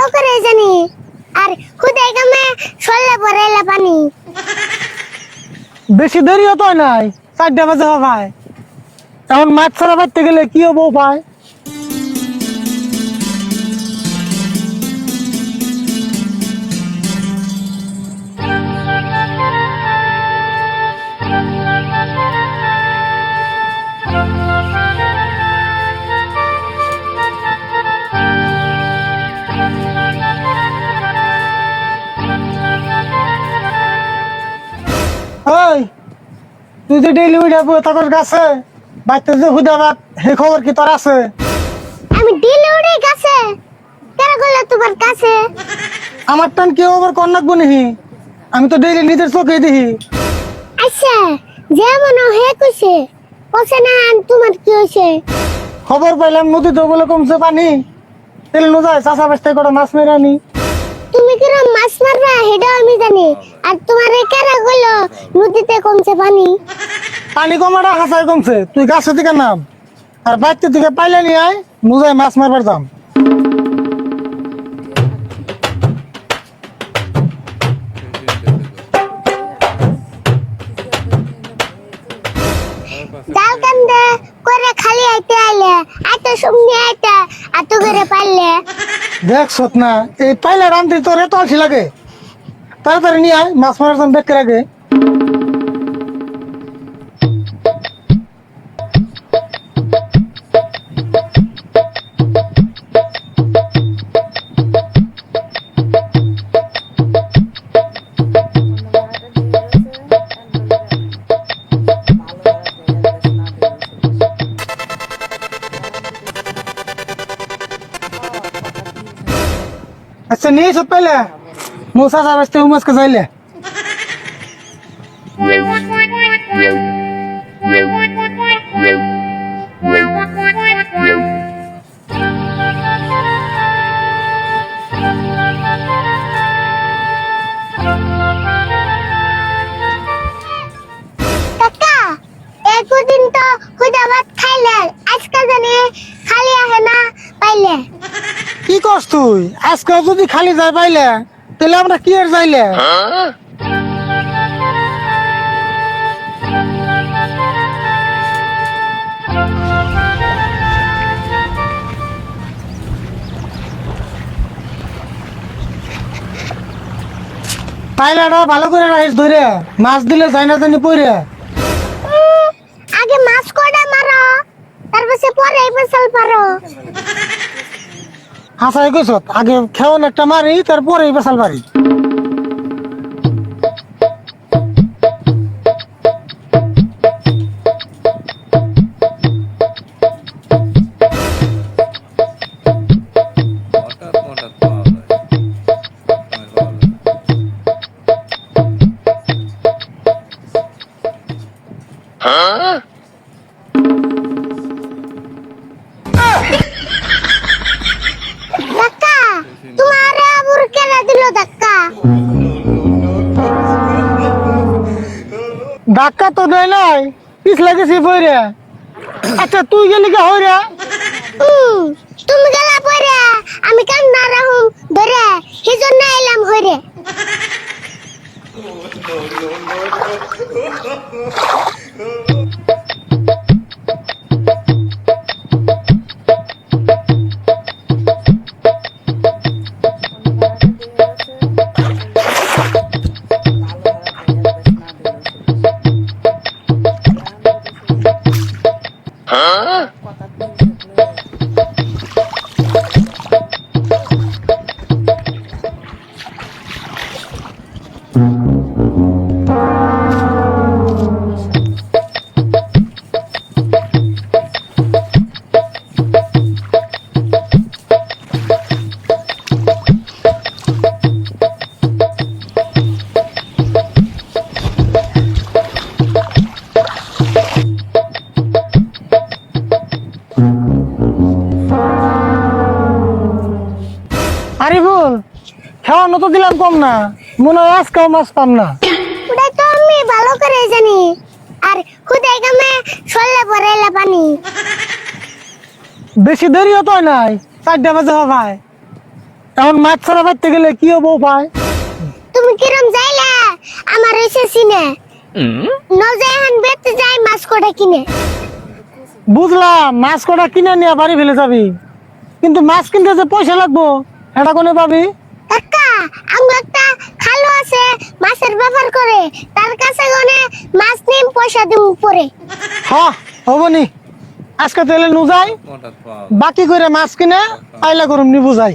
ভালো করে জানি আর খুদাই কামে সল্লে পড়াইলা পানি। বেশি দেরি হতো নাই, 4টা বাজে ভাই। এখন মাছ ছাড়া পাইতে গেলে কি হবো ভাই? ওই তুই যে ডেইলি উঠে তোর কাছে বাইতে যে হুদাবাদ হে খবর কি তোর আছে? আমি দিলে উড়ে গেছে কেন গেল তোমার কাছে? আমার টান কেউ আবার কন্যাক বনিহি, আমি তো ডেইলি নিজের চোখে দেখি। আচ্ছা যেমন হে কইছে কইছে না তোমার কি হইছে? খবর পাইলাম নদীতে বলে কমছে পানি, তেল নো যায় চাষা বাস্তে করে মাছ মেরে আনি। তুমি কি মাছ মারবা হেডা আমি জানি, আর তোমারে কেরা গেল নদীতে কমছে পানি? পানি কমাটা হাসায় কমছে, তুই গাছের দিকে নাম আর বাইতে দিকে পাইলে নিয়ে আয়, নুজায় মাছ মারবার যাম। জাল কান্দে করে খালি আইতে আইলে আইতে সুমনি আইতে আত করে পারলে। দেখছত না এই পাইলে রান্তি তোর এত আলসি লাগে, তাড়াতাড়ি নিয়ে আয় মাছ মারার জন্য বেঁকে রাখে। আচ্ছা নিয়ে সব পাইলে মুসা সাবাসতে উমাসকে যাইলে। কাকা একদিন তো খুদা ভাত খাইলে আজকে জানি খালি আহে না পাইলে। কি করছ তুই? আজকে যদি খালি যাই পাইলে তাহলে আমরা কি আর যাইলে? পাইলাটা ভালো করে রাখিস ধরে, মাছ দিলে যাই না জানি পড়ে। আগে মাছ কয়টা মারো তারপর পরে এই ফসল পারো। হাসাই গেছ আগে খেওন একটা মারি তারপরে এই বেসাল পারি। কাকা তোমার আবুর কেনা দিল ধাক্কা? ধাক্কা তো দেয় নাই, পিছ লাগেছি বইরে। আচ্ছা তুই গেলি কে হইরে? তুমি গেলা পরে আমি কান্না রাহুম ধরে সেজন্য এলাম হইরে। আরিফুল খাওয়ানো তো দিলাম কম না, মনে হয় আজকেও মাছ পাম না। ওটাই তো আমি ভালো করে জানি, আর খুদাই কামে সল্লে পড়াইলা পানি। বেশি দেরি হতো নাই, 4টা বাজে ভাই। এখন মাছ ছাড়া বাইতে গেলে কি হবো পায়? তুমি কিরম যাইলে আমার এসে সিনে নজে এখন বেতে যাই মাছ কোটা কিনে। বুঝলাম, মাছ কটা কিনে নিয়ে বাড়ি ফেলে যাবি, কিন্তু মাছ কিনতে যে পয়সা লাগবো এটা কোনে পাবি? কাকা আমার একটা খালু আছে মাছের ব্যাপার করে, তার কাছে গনে মাছ নিম পয়সা দিম পরে। হ্যাঁ হবনি, আজকে তাহলে নু যাই, বাকি করে মাছ কিনে আইলা করুম নি বুঝাই।